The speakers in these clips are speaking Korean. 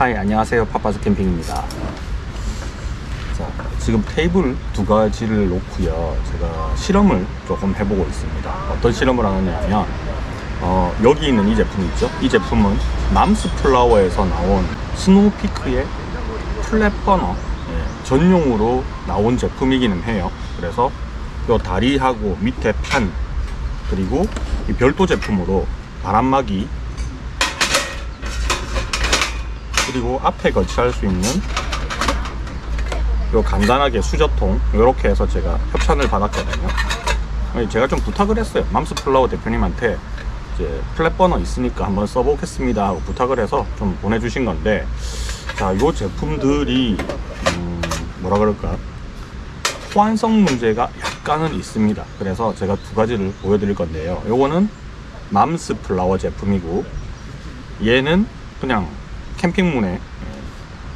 하이, 안녕하세요. 파파스 캠핑입니다. 자, 지금 테이블 두 가지를 놓고요, 제가 실험을 조금 해보고 있습니다. 어떤 실험을 하느냐면 여기 있는 이 제품이 있죠. 이 제품은 맘스플라워에서 나온 스노우피크의 플랫 버너 전용으로 나온 제품이기는 해요. 그래서 이 다리하고 밑에 판, 그리고 이 별도 제품으로 바람막이, 그리고 앞에 거치할 수 있는 요 간단하게 수저통, 요렇게 해서 제가 협찬을 받았거든요. 제가 좀 부탁을 했어요. 맘스플라워 대표님한테 이제 플랫 버너 있으니까 한번 써보겠습니다 하고 부탁을 해서 좀 보내주신 건데, 자, 요 제품들이 뭐라 그럴까, 호환성 문제가 약간은 있습니다. 그래서 제가 두 가지를 보여드릴 건데요. 요거는 맘스플라워 제품이고, 얘는 그냥 캠핑문에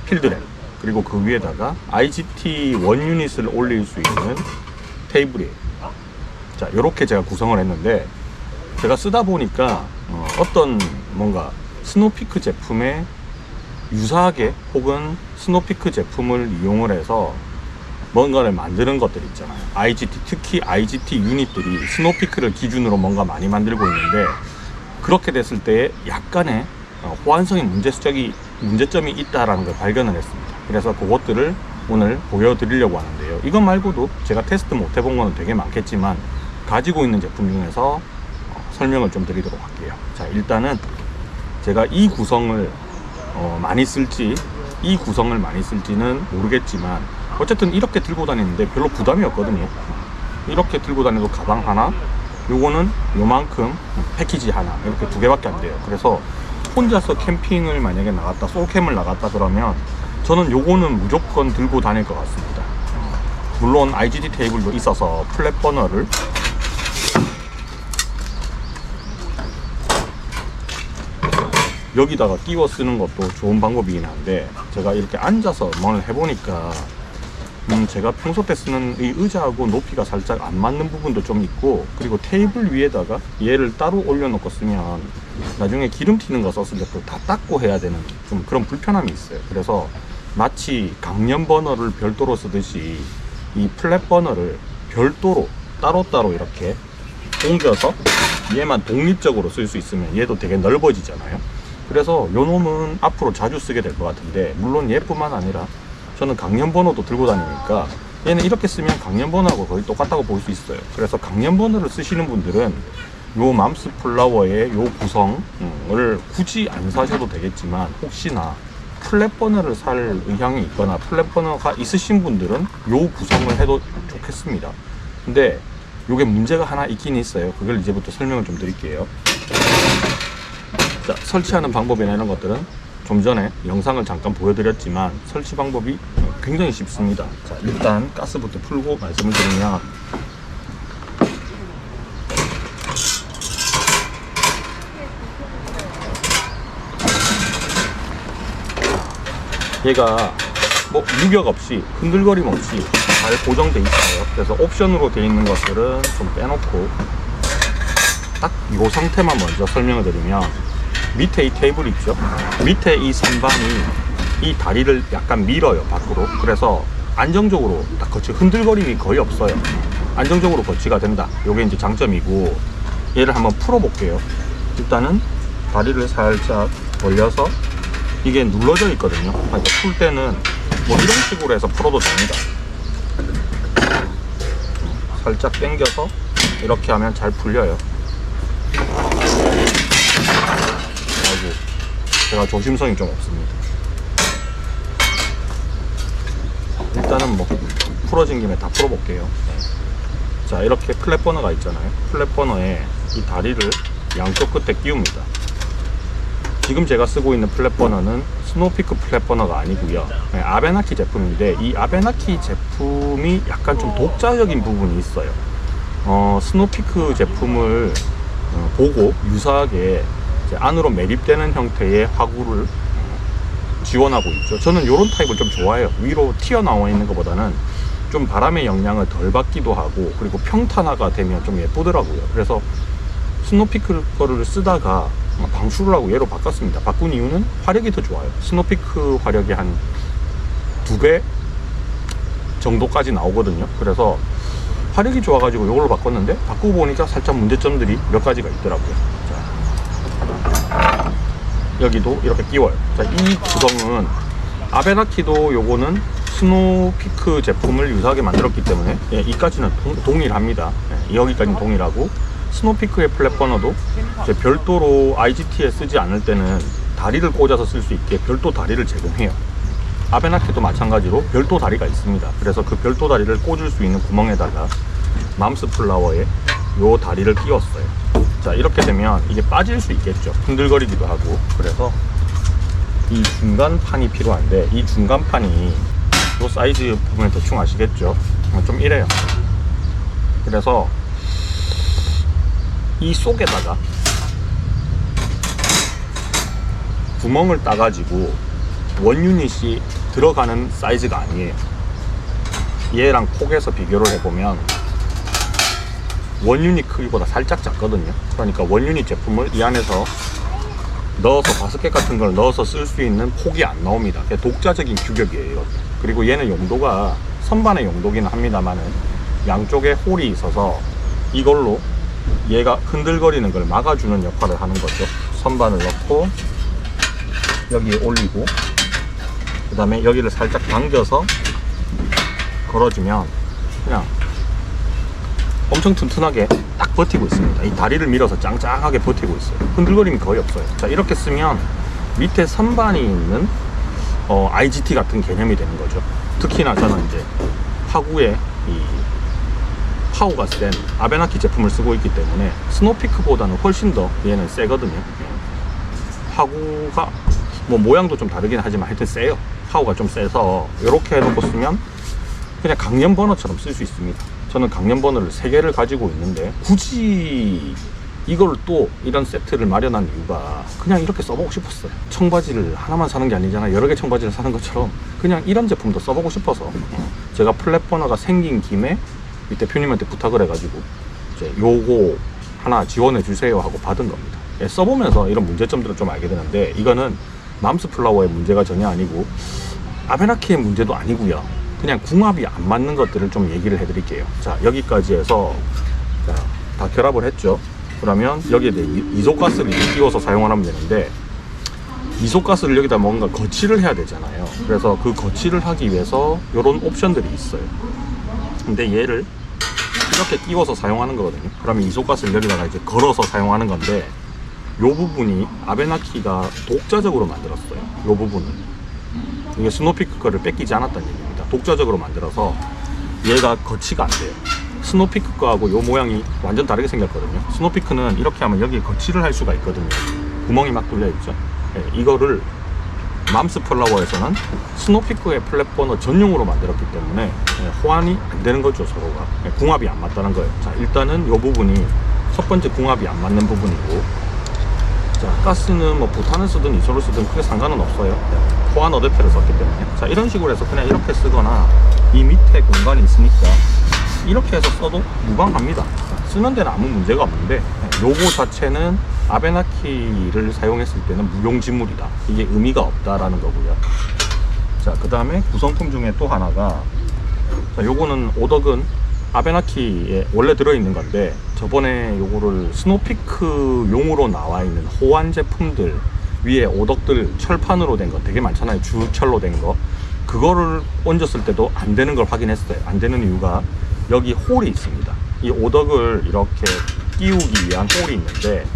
필드램, 그리고 그 위에다가 IGT 원 유닛을 올릴 수 있는 테이블이에요. 자, 요렇게 제가 구성을 했는데, 제가 쓰다 보니까 어떤 뭔가 스노피크 제품에 유사하게 혹은 스노피크 제품을 이용을 해서 뭔가를 만드는 것들 있잖아요. IGT, 특히 IGT 유닛들이 스노피크를 기준으로 뭔가 많이 만들고 있는데, 그렇게 됐을 때 약간의 호환성의 문제점이 있다라는 걸 발견을 했습니다. 그래서 그것들을 오늘 보여드리려고 하는데요. 이것 말고도 제가 테스트 못 해본 거는 되게 많겠지만, 가지고 있는 제품 중에서 설명을 좀 드리도록 할게요. 자, 일단은 제가 이 구성을 많이 쓸지는 모르겠지만, 어쨌든 이렇게 들고 다니는데 별로 부담이 없거든요. 이렇게 들고 다녀도 가방 하나, 요거는 요만큼 패키지 하나, 이렇게 두 개밖에 안 돼요. 그래서 혼자서 캠핑을 만약에 나갔다, 솔캠을 나갔다 그러면 저는 요거는 무조건 들고 다닐 것 같습니다. 물론 IGT 테이블도 있어서 플랫 버너를 여기다가 끼워 쓰는 것도 좋은 방법이긴 한데, 제가 이렇게 앉아서 뭘 해보니까 제가 평소 때 쓰는 이 의자하고 높이가 살짝 안 맞는 부분도 좀 있고, 그리고 테이블 위에다가 얘를 따로 올려놓고 쓰면 나중에 기름 튀는 거 썼을 때 다 닦고 해야 되는 좀 그런 불편함이 있어요. 그래서 마치 강연 버너를 별도로 쓰듯이 이 플랫 버너를 별도로 따로따로 이렇게 옮겨서 얘만 독립적으로 쓸 수 있으면 얘도 되게 넓어지잖아요. 그래서 요 놈은 앞으로 자주 쓰게 될 것 같은데, 물론 얘뿐만 아니라 저는 강연 버너도 들고 다니니까 얘는 이렇게 쓰면 강연 버너하고 거의 똑같다고 볼 수 있어요. 그래서 강연 버너를 쓰시는 분들은 요 맘스플라워의 요 구성을 굳이 안 사셔도 되겠지만, 혹시나 플랫 버너를 살 의향이 있거나 플랫 버너가 있으신 분들은 요 구성을 해도 좋겠습니다. 근데 요게 문제가 하나 있긴 있어요. 그걸 이제부터 설명을 좀 드릴게요. 자, 설치하는 방법이나 이런 것들은 좀 전에 영상을 잠깐 보여드렸지만 설치 방법이 굉장히 쉽습니다. 자, 일단 가스부터 풀고 말씀을 드리면, 얘가 뭐 유격 없이 흔들거림 없이 잘 고정돼 있어요. 그래서 옵션으로 되어 있는 것들은 좀 빼놓고 딱 이 상태만 먼저 설명을 드리면, 밑에 이 테이블 있죠? 밑에 이 선반이 이 다리를 약간 밀어요, 밖으로. 그래서 안정적으로 딱 흔들거림이 거의 없어요. 안정적으로 거치가 된다. 요게 이제 장점이고, 얘를 한번 풀어 볼게요. 일단은 다리를 살짝 벌려서, 이게 눌러져 있거든요. 그러니까 풀 때는 뭐 이런 식으로 해서 풀어도 됩니다. 살짝 당겨서 이렇게 하면 잘 풀려요. 제가 조심성이 좀 없습니다. 일단은 뭐 풀어진 김에 다 풀어볼게요. 자, 이렇게 플랫 버너가 있잖아요. 플랫 버너에 이 다리를 양쪽 끝에 끼웁니다. 지금 제가 쓰고 있는 플랫 버너는 스노피크 플랫 버너가 아니고요, 아베나키 제품인데, 이 아베나키 제품이 약간 좀 독자적인 부분이 있어요. 스노피크 제품을 보고 유사하게 안으로 매립되는 형태의 화구를 지원하고 있죠. 저는 이런 타입을 좀 좋아해요. 위로 튀어나와 있는 것보다는 좀 바람의 영향을 덜 받기도 하고, 그리고 평탄화가 되면 좀 예쁘더라고요. 그래서 스노피크 거를 쓰다가 방수를 하고 얘로 바꿨습니다. 바꾼 이유는 화력이 더 좋아요. 스노피크 화력이 한 2배 정도까지 나오거든요. 그래서 화력이 좋아가지고 이걸로 바꿨는데, 바꾸고 보니까 살짝 문제점들이 몇 가지가 있더라고요. 자, 여기도 이렇게 끼워요. 자, 이 구성은 아베나키도 요거는 스노피크 제품을 유사하게 만들었기 때문에 이까지는 동일합니다. 여기까지는 동일하고, 스노피크의 플랫버너도 별도로 IGT에 쓰지 않을 때는 다리를 꽂아서 쓸 수 있게 별도 다리를 제공해요. 아베나키도 마찬가지로 별도 다리가 있습니다. 그래서 그 별도 다리를 꽂을 수 있는 구멍에다가 맘스 플라워에 요 다리를 끼웠어요. 자, 이렇게 되면 이게 빠질 수 있겠죠. 흔들거리기도 하고. 그래서 이 중간판이 필요한데, 이 중간판이 요 사이즈 보면 대충 아시겠죠? 좀 이래요. 그래서 이 속에다가 구멍을 따가지고 원 유닛이 들어가는 사이즈가 아니에요. 얘랑 폭에서 비교를 해보면 원 유닛 크기보다 살짝 작거든요. 그러니까 원 유닛 제품을 이 안에서 넣어서 바스켓 같은 걸 넣어서 쓸 수 있는 폭이 안 나옵니다. 독자적인 규격이에요. 그리고 얘는 용도가 선반의 용도기는 합니다만은 양쪽에 홀이 있어서 이걸로 얘가 흔들거리는 걸 막아주는 역할을 하는 거죠. 선반을 넣고 여기에 올리고, 그 다음에 여기를 살짝 당겨서 걸어주면 그냥 엄청 튼튼하게 딱 버티고 있습니다. 이 다리를 밀어서 짱짱하게 버티고 있어요. 흔들거림이 거의 없어요. 자, 이렇게 쓰면 밑에 선반이 있는 IGT 같은 개념이 되는 거죠. 특히나 저는 이제 하구에 이 파워가 센 아베나키 제품을 쓰고 있기 때문에 스노피크보다는 훨씬 더 얘는 세거든요. 하구가 뭐 모양도 좀 다르긴 하지만 하여튼 세요. 파워가 좀 세서 이렇게 해놓고 쓰면 그냥 강연 버너처럼 쓸 수 있습니다. 저는 강연 버너를 3개를 가지고 있는데 굳이 이걸 또 이런 세트를 마련한 이유가 그냥 이렇게 써보고 싶었어요. 청바지를 하나만 사는 게 아니잖아. 여러 개 청바지를 사는 것처럼 그냥 이런 제품도 써보고 싶어서 제가 플랫 버너가 생긴 김에 이 대표님한테 부탁을 해가지고 이제 요거 하나 지원해 주세요 하고 받은 겁니다. 써보면서 이런 문제점들을 좀 알게 되는데, 이거는 맘스 플라워의 문제가 전혀 아니고 아베나키의 문제도 아니고요. 그냥 궁합이 안 맞는 것들을 좀 얘기를 해드릴게요. 자, 여기까지 해서 다 결합을 했죠. 그러면 여기에 이소가스를 끼워서 사용하면 되는데, 이소가스를 여기다 뭔가 거치를 해야 되잖아요. 그래서 그 거치를 하기 위해서 이런 옵션들이 있어요. 근데 얘를 이렇게 끼워서 사용하는 거거든요. 그러면 이소가스를 여기다가 이제 걸어서 사용하는 건데, 요 부분이 아베나키가 독자적으로 만들었어요. 요 부분은 이게 스노피크 거를 뺏기지 않았다는 얘기입니다. 독자적으로 만들어서 얘가 거치가 안 돼요. 스노피크 거하고 요 모양이 완전 다르게 생겼거든요. 스노피크는 이렇게 하면 여기에 거치를 할 수가 있거든요. 구멍이 막 뚫려 있죠. 네, 이거를 맘스 플라워에서는 스노피크의 플랫버너 전용으로 만들었기 때문에 호환이 안 되는 거죠. 서로가 궁합이 안 맞다는 거예요. 자, 일단은 요 부분이 첫 번째 궁합이 안 맞는 부분이고, 자, 가스는 뭐 부탄을 쓰든 이소를 쓰든 크게 상관은 없어요. 호환 어댑터를 썼기 때문에. 자, 이런 식으로 해서 그냥 이렇게 쓰거나 이 밑에 공간이 있으니까 이렇게 해서 써도 무방합니다. 쓰는 데는 아무 문제가 없는데, 요거 자체는 아베나키를 사용했을 때는 무용지물이다, 이게 의미가 없다라는 거고요. 자, 그 다음에 구성품 중에 또 하나가, 자, 요거는 오덕은 아베나키에 원래 들어있는 건데, 저번에 요거를 스노피크 용으로 나와 있는 호환 제품들 위에 오덕들 철판으로 된 거 되게 많잖아요. 주철로 된 거. 그거를 얹었을 때도 안 되는 걸 확인했어요. 안 되는 이유가 여기 홀이 있습니다. 이 오덕을 이렇게 끼우기 위한 홀이 있는데,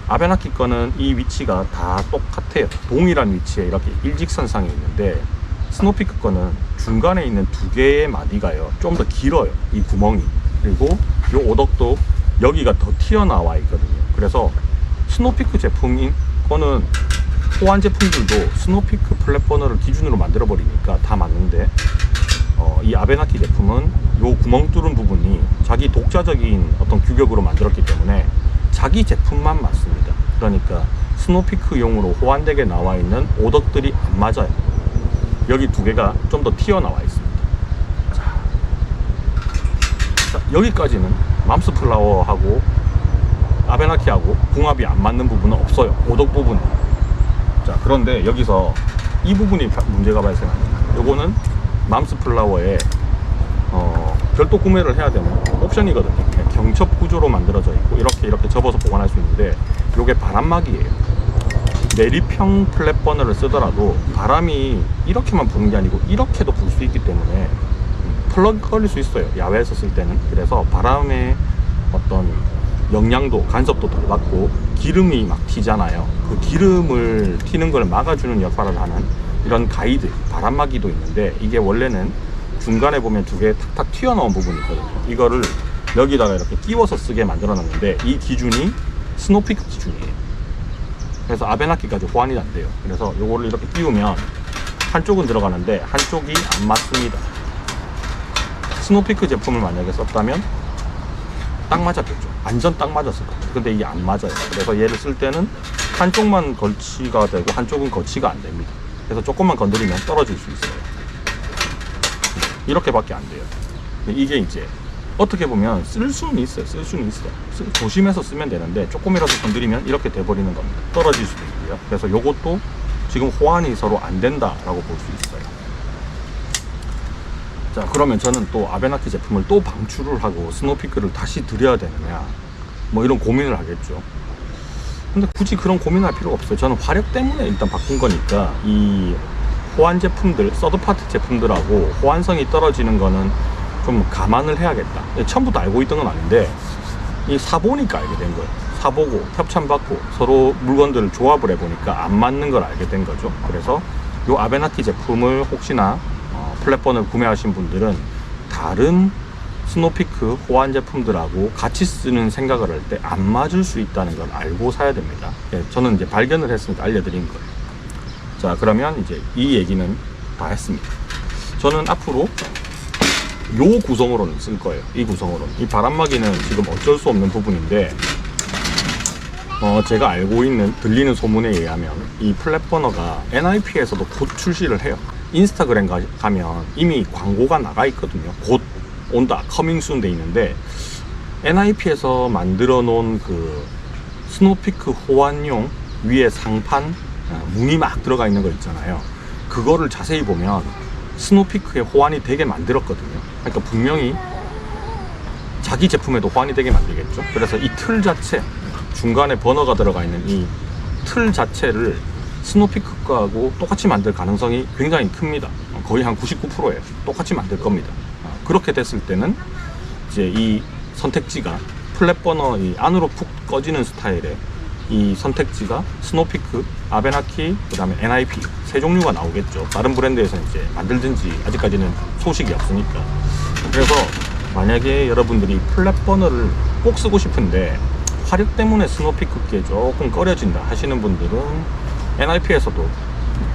아베나키 거는 이 위치가 다 똑같아요. 동일한 위치에 이렇게 일직선상에 있는데, 스노피크 거는 중간에 있는 2개의 마디가요 좀 더 길어요, 이 구멍이. 그리고 이 오덕도 여기가 더 튀어나와 있거든요. 그래서 스노피크 제품인 거는 호환 제품들도 스노피크 플랫버너를 기준으로 만들어 버리니까 다 맞는데, 이 아베나키 제품은 요 구멍 뚫은 부분이 자기 독자적인 어떤 규격으로 만들었기 때문에 자기 제품만 맞습니다. 그러니까 스노피크용으로 호환되게 나와 있는 오덕들이 안 맞아요. 여기 2개가 좀 더 튀어나와 있습니다. 자, 여기까지는 맘스 플라워하고 아베나키하고 궁합이 안 맞는 부분은 없어요. 오덕 부분은. 자, 그런데 여기서 이 부분이 문제가 발생합니다. 요거는 맘스 플라워에 별도 구매를 해야 되는 옵션이거든요. 경첩 구조로 만들어져 있고 이렇게 접어서 보관할 수 있는데 요게 바람막이에요. 내리평 플랫 버너를 쓰더라도 바람이 이렇게만 부는 게 아니고 이렇게도 불 수 있기 때문에 플러그 걸릴 수 있어요. 야외에서 쓸 때는. 그래서 바람의 어떤 영양도, 간섭도 덜 받고 기름이 막 튀잖아요. 그 기름을 튀는 걸 막아주는 역할을 하는 이런 가이드, 바람막이도 있는데 이게 원래는 중간에 보면 두 개 탁탁 튀어나온 부분이 있거든요. 이거를 여기다가 이렇게 끼워서 쓰게 만들어 놨는데 이 기준이 스노피크 기준이에요. 그래서 아베나키까지 호환이 안 돼요. 그래서 요거를 이렇게 끼우면 한쪽은 들어가는데 한쪽이 안 맞습니다. 스노피크 제품을 만약에 썼다면 딱 맞았겠죠. 완전 딱 맞았을 거예요. 근데 이게 안 맞아요. 그래서 얘를 쓸 때는 한쪽만 거치가 되고 한쪽은 거치가 안 됩니다. 그래서 조금만 건드리면 떨어질 수 있어요. 이렇게밖에 안 돼요. 이게 이제 어떻게 보면 쓸 수는 있어요. 조심해서 쓰면 되는데 조금이라도 건드리면 이렇게 돼버리는 겁니다. 떨어질 수도 있고요. 그래서 요것도 지금 호환이 서로 안 된다라고 볼 수 있어요. 자, 그러면 저는 또 아베나키 제품을 또 방출을 하고 스노피크를 다시 들여야 되느냐, 뭐 이런 고민을 하겠죠. 근데 굳이 그런 고민할 필요가 없어요. 저는 화력 때문에 일단 바꾼 거니까 이 호환 제품들, 서드파트 제품들하고 호환성이 떨어지는 거는 좀 감안을 해야겠다. 처음부터 알고 있던 건 아닌데 이 사보니까 알게 된 거예요. 사보고 협찬받고 서로 물건들을 조합을 해보니까 안 맞는 걸 알게 된 거죠. 그래서 이 아베나키 제품을 혹시나 플랫번을 구매하신 분들은 다른 스노피크 호환 제품들하고 같이 쓰는 생각을 할 때 안 맞을 수 있다는 걸 알고 사야 됩니다. 저는 이제 발견을 했으니까 알려드린 거예요. 자, 그러면 이제 이 얘기는 다 했습니다. 저는 앞으로 요 구성으로는 쓸 거예요. 이 구성으로는. 이 바람막이는 지금 어쩔 수 없는 부분인데 제가 알고 있는, 들리는 소문에 의하면 이 플랫버너가 NIP에서도 곧 출시를 해요. 인스타그램 가면 이미 광고가 나가 있거든요. 곧 온다, 커밍 순 돼 있는데 NIP에서 만들어 놓은 그 스노피크 호환용 위에 상판 문이 막 들어가 있는 거 있잖아요. 그거를 자세히 보면 스노피크의 호환이 되게 만들었거든요. 그러니까 분명히 자기 제품에도 호환이 되게 만들겠죠. 그래서 이 틀 자체, 중간에 버너가 들어가 있는 이 틀 자체를 스노피크 거하고 똑같이 만들 가능성이 굉장히 큽니다. 거의 한 99%예요. 똑같이 만들 겁니다. 그렇게 됐을 때는 이제 이 선택지가 플랫버너 이 안으로 푹 꺼지는 스타일의 이 선택지가 스노피크, 아베나키, 그 다음에 NIP 세 종류가 나오겠죠. 다른 브랜드에서 이제 만들든지 아직까지는 소식이 없으니까. 그래서 만약에 여러분들이 플랫버너를 꼭 쓰고 싶은데 화력 때문에 스노피크께 조금 꺼려진다 하시는 분들은 NIP에서도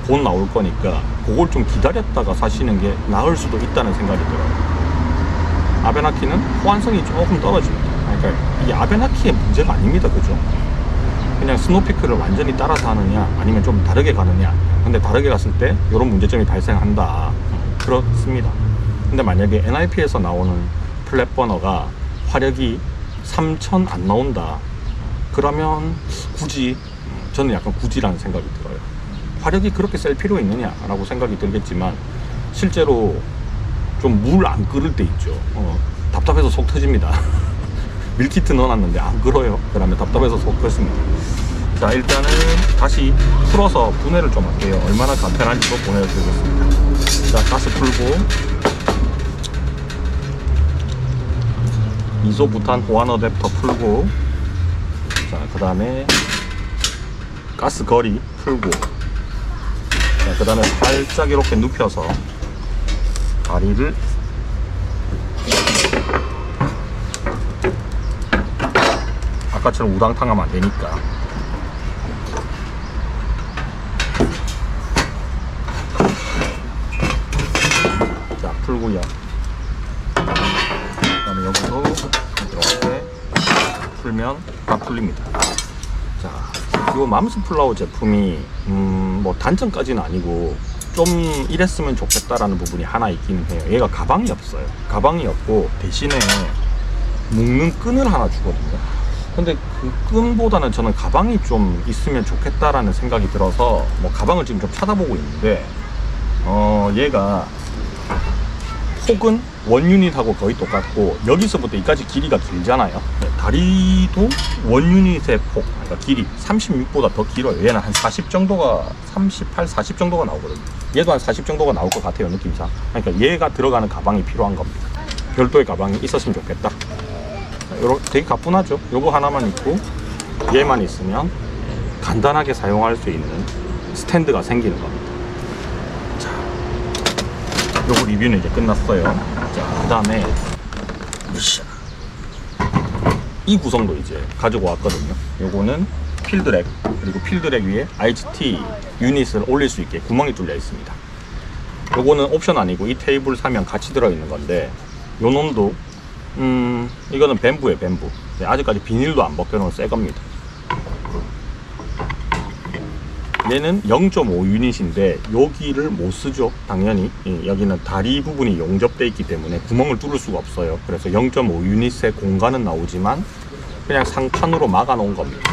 곧 나올 거니까 그걸 좀 기다렸다가 사시는 게 나을 수도 있다는 생각이 들어요. 아베나키는 호환성이 조금 떨어집니다. 그러니까 이 아베나키의 문제가 아닙니다. 그죠? 그냥 스노피크를 완전히 따라서 하느냐 아니면 좀 다르게 가느냐. 근데 다르게 갔을 때 이런 문제점이 발생한다. 그렇습니다. 근데 만약에 NIP에서 나오는 플랫버너가 화력이 3000 안 나온다. 그러면 굳이, 저는 약간 굳이라는 생각이 들어요. 화력이 그렇게 셀 필요 있느냐라고 생각이 들겠지만 실제로 좀 물 안 끓을 때 있죠. 답답해서 속 터집니다. 밀키트 넣어놨는데 안 끓어요. 그러면 답답해서 속 끓습니다. 자, 일단은 다시 풀어서 분해를 좀 할게요. 얼마나 간편한지도 보내드리겠습니다. 자, 가스 풀고 이소부탄 호환 어댑터 풀고, 자, 그 다음에 가스 거리 풀고, 자, 그 다음에 살짝 이렇게 눕혀서 다리를 아까처럼 우당탕 하면 안 되니까 자, 풀고요. 그 다음에 여기도 이렇게 풀면 다 풀립니다. 자, 이 맘스 플라워 제품이 뭐 단점까지는 아니고 좀 이랬으면 좋겠다라는 부분이 하나 있기는 해요. 얘가 가방이 없어요. 가방이 없고 대신에 묶는 끈을 하나 주거든요. 근데 그 끈보다는 저는 가방이 좀 있으면 좋겠다라는 생각이 들어서 뭐 가방을 지금 좀 찾아보고 있는데 얘가 폭은 원 유닛하고 거의 똑같고 여기서부터 여기까지 길이가 길잖아요. 다리도 원 유닛의 폭, 그러니까 길이 36보다 더 길어요. 얘는 한 40 정도가 38, 40 정도가 나오거든요. 얘도 한 40 정도가 나올 것 같아요, 느낌상. 그러니까 얘가 들어가는 가방이 필요한 겁니다. 별도의 가방이 있었으면 좋겠다. 되게 가뿐하죠. 요거 하나만 있고 얘만 있으면 간단하게 사용할 수 있는 스탠드가 생기는 겁니다. 자, 요거 리뷰는 이제 끝났어요. 자, 그 다음에 이 구성도 이제 가지고 왔거든요. 요거는 필드랙, 그리고 필드랙 위에 IGT 유닛을 올릴 수 있게 구멍이 뚫려 있습니다. 요거는 옵션 아니고 이 테이블 사면 같이 들어있는 건데, 요 놈도 이거는 뱀부예요, 뱀부. 네, 아직까지 비닐도 안 벗겨놓은 새 겁니다. 얘는 0.5 유닛인데 여기를 못 쓰죠, 당연히. 여기는 다리 부분이 용접되어 있기 때문에 구멍을 뚫을 수가 없어요. 그래서 0.5 유닛의 공간은 나오지만 그냥 상판으로 막아 놓은 겁니다.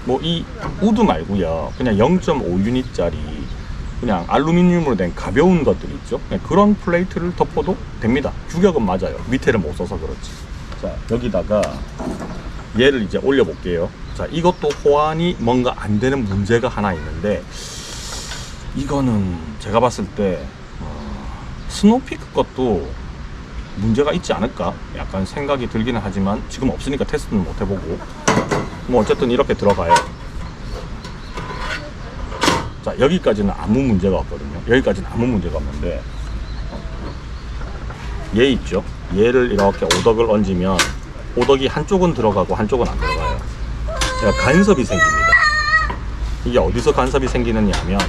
뭐 이 우드 말고요, 그냥 0.5 유닛짜리 그냥 알루미늄으로 된 가벼운 것들 있죠. 그런 플레이트를 덮어도 됩니다. 규격은 맞아요. 밑에를 못 써서 그렇지. 자, 여기다가 얘를 이제 올려 볼게요. 자, 이것도 호환이 뭔가 안 되는 문제가 하나 있는데, 이거는 제가 봤을 때 스노피크 것도 문제가 있지 않을까 약간 생각이 들기는 하지만 지금 없으니까 테스트는 못 해보고, 뭐 어쨌든 이렇게 들어가요. 자, 여기까지는 아무 문제가 없거든요. 여기까지는 아무 문제가 없는데, 얘 있죠? 얘를 이렇게 오덕을 얹으면 오덕이 한쪽은 들어가고 한쪽은 안 들어가요. 그러니까 간섭이 생깁니다. 이게 어디서 간섭이 생기느냐 하면,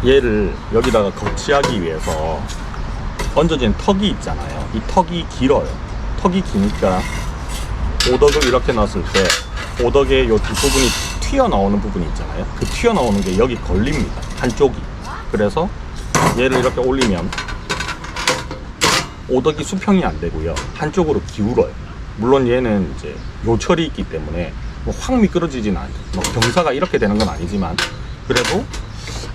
얘를 여기다가 거치하기 위해서 얹어진 턱이 있잖아요. 이 턱이 길어요. 턱이 기니까 오덕을 이렇게 놨을 때 오덕의 요 뒷부분이 튀어나오는 부분이 있잖아요. 그 튀어나오는 게 여기 걸립니다, 한쪽이. 그래서 얘를 이렇게 올리면 오덕이 수평이 안 되고요, 한쪽으로 기울어요. 물론 얘는 이제 요철이 있기 때문에 뭐 확 미끄러지진 않죠. 뭐 경사가 이렇게 되는 건 아니지만 그래도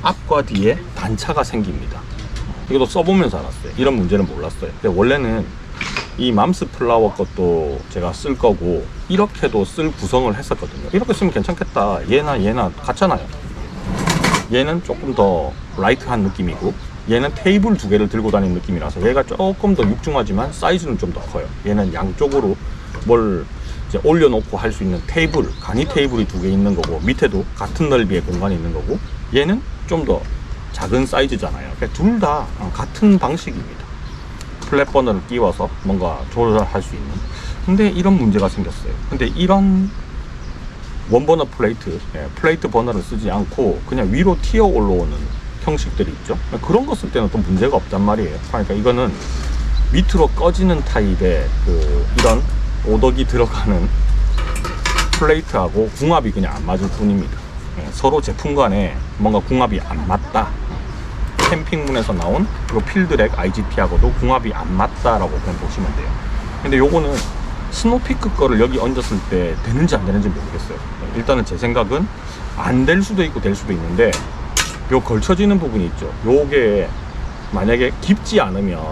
앞과 뒤에 단차가 생깁니다. 이것도 써보면서 알았어요. 이런 문제는 몰랐어요. 근데 원래는 이 맘스 플라워 것도 제가 쓸 거고 이렇게도 쓸 구성을 했었거든요. 이렇게 쓰면 괜찮겠다, 얘나 같잖아요. 얘는 조금 더 라이트한 느낌이고 얘는 테이블 두 개를 들고 다니는 느낌이라서 얘가 조금 더 육중하지만 사이즈는 좀 더 커요. 얘는 양쪽으로 뭘 이제 올려놓고 할 수 있는 테이블, 간이 테이블이 두 개 있는 거고 밑에도 같은 넓이의 공간이 있는 거고, 얘는 좀 더 작은 사이즈잖아요. 그러니까 둘 다 같은 방식입니다. 플랫 버너를 끼워서 뭔가 조절할 수 있는. 근데 이런 문제가 생겼어요. 근데 이런 원버너 플레이트, 플레이트 버너를 쓰지 않고 그냥 위로 튀어 올라오는 형식들이 있죠. 그런 거 쓸 때는 또 문제가 없단 말이에요. 그러니까 이거는 밑으로 꺼지는 타입의 이런 오덕이 들어가는 플레이트하고 궁합이 그냥 안 맞을 뿐입니다. 서로 제품 간에 뭔가 궁합이 안 맞다, 캠핑문에서 나온 이 필드랙 IGT하고도 궁합이 안 맞다라고 그냥 보시면 돼요. 근데 요거는 스노피크 거를 여기 얹었을 때 되는지 안 되는지 모르겠어요. 일단은 제 생각은 안 될 수도 있고 될 수도 있는데, 요 걸쳐지는 부분이 있죠. 요게 만약에 깊지 않으면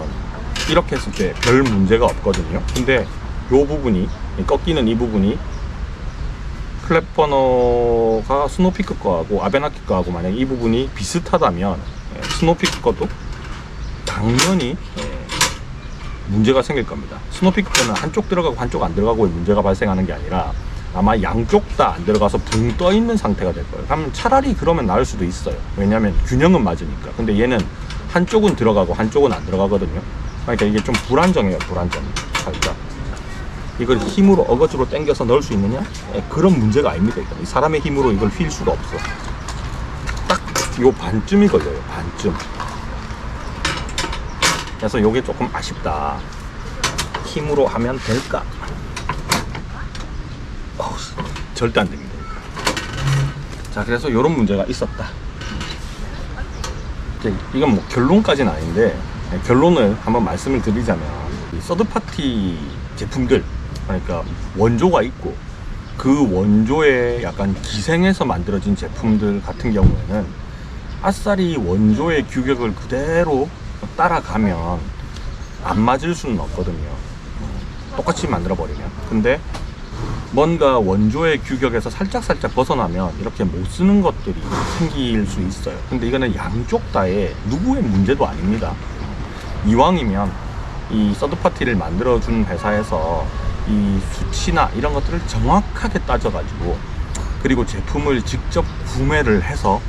이렇게 했을 때 별 문제가 없거든요. 근데 요 부분이, 꺾이는 이 부분이 플랫버너가 스노피크 거하고 아베나키 거하고 만약에 이 부분이 비슷하다면 스노피크 것도 당연히 문제가 생길 겁니다. 스노피크 거는 한쪽 들어가고 한쪽 안 들어가고의 문제가 발생하는 게 아니라 아마 양쪽 다 안 들어가서 붕 떠 있는 상태가 될 거예요. 그러면 차라리 그러면 나을 수도 있어요. 왜냐면 균형은 맞으니까. 근데 얘는 한쪽은 들어가고 한쪽은 안 들어가거든요. 그러니까 이게 좀 불안정해요, 불안정. 살짝 이걸 힘으로 어거지로 당겨서 넣을 수 있느냐? 그런 문제가 아닙니다. 이 사람의 힘으로 이걸 휠 수가 없어. 딱 요 반쯤이 걸려요, 반쯤. 그래서 요게 조금 아쉽다. 힘으로 하면 될까? 절대 안 됩니다. 자, 그래서 요런 문제가 있었다. 이건 뭐 결론까지는 아닌데, 결론을 한번 말씀을 드리자면, 이 서드파티 제품들, 그러니까 원조가 있고 그 원조에 약간 기생해서 만들어진 제품들 같은 경우에는 아싸리 원조의 규격을 그대로 따라가면 안 맞을 수는 없거든요. 똑같이 만들어 버리면. 근데 뭔가 원조의 규격에서 살짝 벗어나면 이렇게 못 쓰는 것들이 생길 수 있어요. 근데 이거는 양쪽 다의 누구의 문제도 아닙니다. 이왕이면 이 서드파티를 만들어준 회사에서 이 수치나 이런 것들을 정확하게 따져가지고, 그리고 제품을 직접 구매를 해서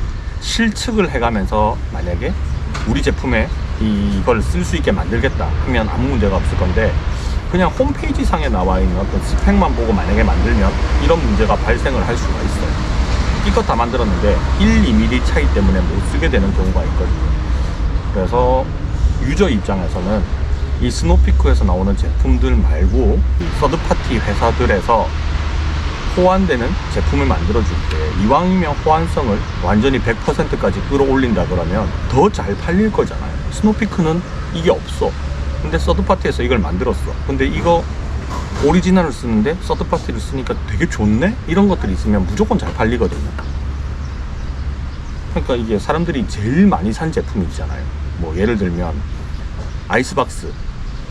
실측을 해가면서 만약에 우리 제품에 이걸 쓸 수 있게 만들겠다 하면 아무 문제가 없을 건데, 그냥 홈페이지 상에 나와 있는 어떤 스펙만 보고 만약에 만들면 이런 문제가 발생을 할 수가 있어요. 이것 다 만들었는데 1, 2mm 차이 때문에 못 쓰게 되는 경우가 있거든요. 그래서 유저 입장에서는 이 스노피크에서 나오는 제품들 말고 서드파티 회사들에서 호환되는 제품을 만들어줄 때, 이왕이면 호환성을 완전히 100%까지 끌어올린다 그러면 더 잘 팔릴 거잖아요. 스노피크는 이게 없어. 근데 서드파티에서 이걸 만들었어. 근데 이거 오리지널을 쓰는데 서드파티를 쓰니까 되게 좋네? 이런 것들이 있으면 무조건 잘 팔리거든요. 그러니까 이게 사람들이 제일 많이 산 제품이 있잖아요. 뭐 예를 들면 아이스박스,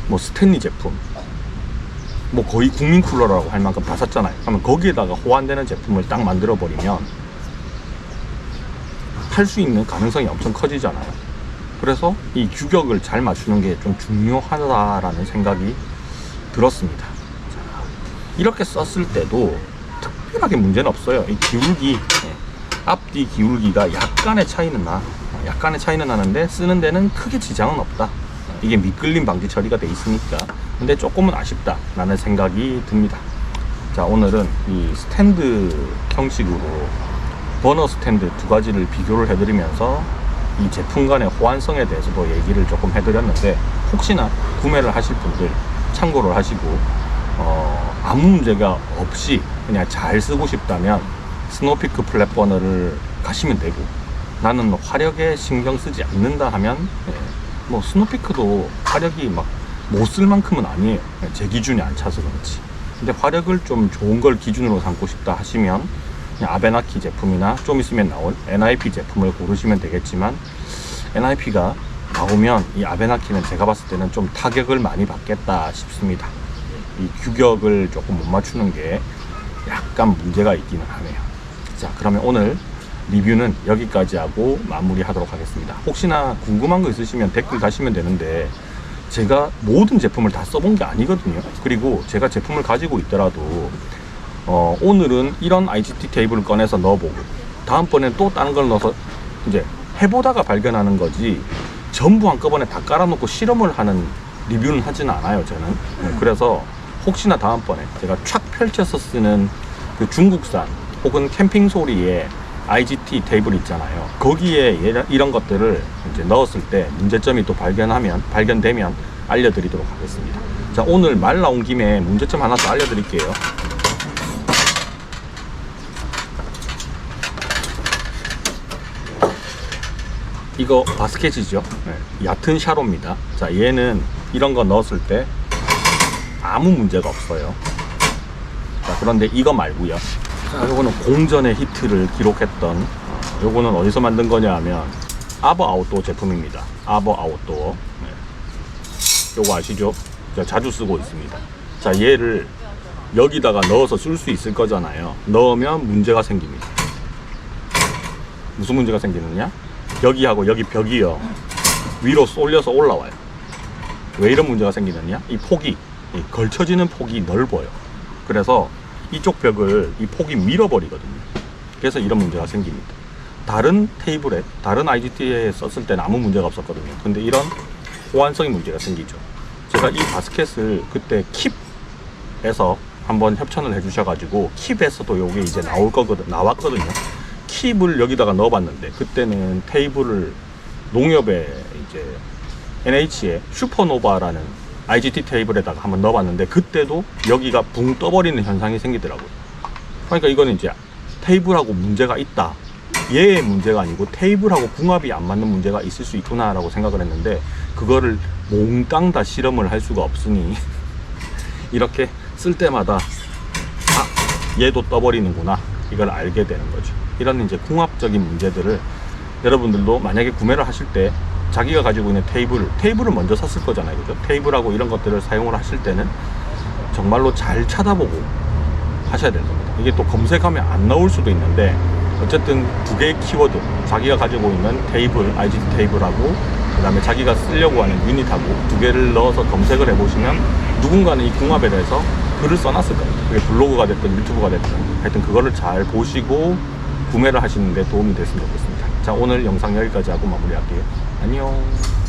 뭐 스탠리 제품, 뭐 거의 국민 쿨러라고 할 만큼 다 샀잖아요. 그러면 거기에다가 호환되는 제품을 딱 만들어 버리면 팔 수 있는 가능성이 엄청 커지잖아요. 그래서 이 규격을 잘 맞추는 게 좀 중요하다라는 생각이 들었습니다. 이렇게 썼을 때도 특별하게 문제는 없어요. 이 기울기, 앞뒤 기울기가 약간의 차이는 나는데 쓰는 데는 크게 지장은 없다. 이게 미끌림 방지 처리가 돼 있으니까. 근데 조금은 아쉽다 라는 생각이 듭니다. 자, 오늘은 이 스탠드 형식으로 버너 스탠드 두 가지를 비교를 해드리면서 이 제품 간의 호환성에 대해서도 얘기를 조금 해드렸는데, 혹시나 구매를 하실 분들 참고를 하시고 아무 문제가 없이 그냥 잘 쓰고 싶다면 스노피크 플랫 버너를 가시면 되고, 나는 화력에 신경 쓰지 않는다 하면 뭐 스노피크도 화력이 막 못 쓸 만큼은 아니에요. 제 기준이 안 차서 그렇지. 근데 화력을 좀 좋은 걸 기준으로 삼고 싶다 하시면 그냥 아베나키 제품이나 좀 있으면 나올 NIP 제품을 고르시면 되겠지만, NIP가 나오면 이 아베나키는 제가 봤을 때는 좀 타격을 많이 받겠다 싶습니다. 이 규격을 조금 못 맞추는 게 약간 문제가 있기는 하네요. 자, 그러면 오늘 리뷰는 여기까지 하고 마무리하도록 하겠습니다. 혹시나 궁금한 거 있으시면 댓글 다시면 되는데, 제가 모든 제품을 다 써본 게 아니거든요. 그리고 제가 제품을 가지고 있더라도 오늘은 이런 IGT 테이블을 꺼내서 넣어보고 다음번엔 또 다른 걸 넣어서 이제 해보다가 발견하는 거지, 전부 한꺼번에 다 깔아놓고 실험을 하는 리뷰는 하지는 않아요, 저는. 그래서 혹시나 다음번에 제가 촥 펼쳐서 쓰는 그 중국산 혹은 캠핑 소리의 IGT 테이블 있잖아요. 거기에 이런 것들을 이제 넣었을 때 문제점이 또 발견되면 알려드리도록 하겠습니다. 자, 오늘 말 나온 김에 문제점 하나 더 알려드릴게요. 이거 바스켓이죠. 얕은 샤로입니다. 자, 얘는 이런 거 넣었을 때 아무 문제가 없어요. 자, 그런데 이거 말고요. 자, 요거는 공전의 히트를 기록했던, 요거는 어디서 만든 거냐 하면 아버 아웃도어 제품입니다. 아버 아웃도어. 요거 아시죠? 제가 자주 쓰고 있습니다. 자, 얘를 여기다가 넣어서 쓸 수 있을 거잖아요. 넣으면 문제가 생깁니다. 무슨 문제가 생기느냐? 여기하고 여기 벽이요, 위로 쏠려서 올라와요. 왜 이런 문제가 생기느냐? 이 폭이, 이 걸쳐지는 폭이 넓어요. 그래서 이쪽 벽을 이 폭이 밀어버리거든요. 그래서 이런 문제가 생깁니다. 다른 테이블에, 다른 IGT에 썼을 때는 아무 문제가 없었거든요. 근데 이런 호환성이 문제가 생기죠. 제가 이 바스켓을 그때 킵에서 한번 협찬을 해주셔가지고, 킵에서도 요게 이제 나왔거든요. 킵을 여기다가 넣어봤는데, 그때는 테이블을 농협에 이제 NH의 슈퍼노바라는 IGT 테이블에다가 한번 넣어봤는데, 그때도 여기가 붕 떠버리는 현상이 생기더라고요. 그러니까 이거는 이제 테이블하고 문제가 있다, 얘의 문제가 아니고 테이블하고 궁합이 안 맞는 문제가 있을 수 있구나 라고 생각을 했는데, 그거를 몽땅 다 실험을 할 수가 없으니 이렇게 쓸 때마다 얘도 떠버리는구나, 이걸 알게 되는 거죠. 이런 이제 궁합적인 문제들을 여러분들도 만약에 구매를 하실 때 자기가 가지고 있는 테이블을 먼저 샀을 거잖아요, 그죠? 테이블하고 이런 것들을 사용을 하실 때는 정말로 잘 찾아보고 하셔야 되는 겁니다. 이게 또 검색하면 안 나올 수도 있는데, 어쨌든 두 개의 키워드, 자기가 가지고 있는 테이블, IGT 테이블하고 그 다음에 자기가 쓰려고 하는 유닛하고 두 개를 넣어서 검색을 해보시면 누군가는 이 궁합에 대해서 글을 써놨을 겁니다. 그게 블로그가 됐든 유튜브가 됐든 하여튼 그거를 잘 보시고 구매를 하시는 데 도움이 됐으면 좋겠습니다. 자, 오늘 영상 여기까지 하고 마무리할게요. 안녕.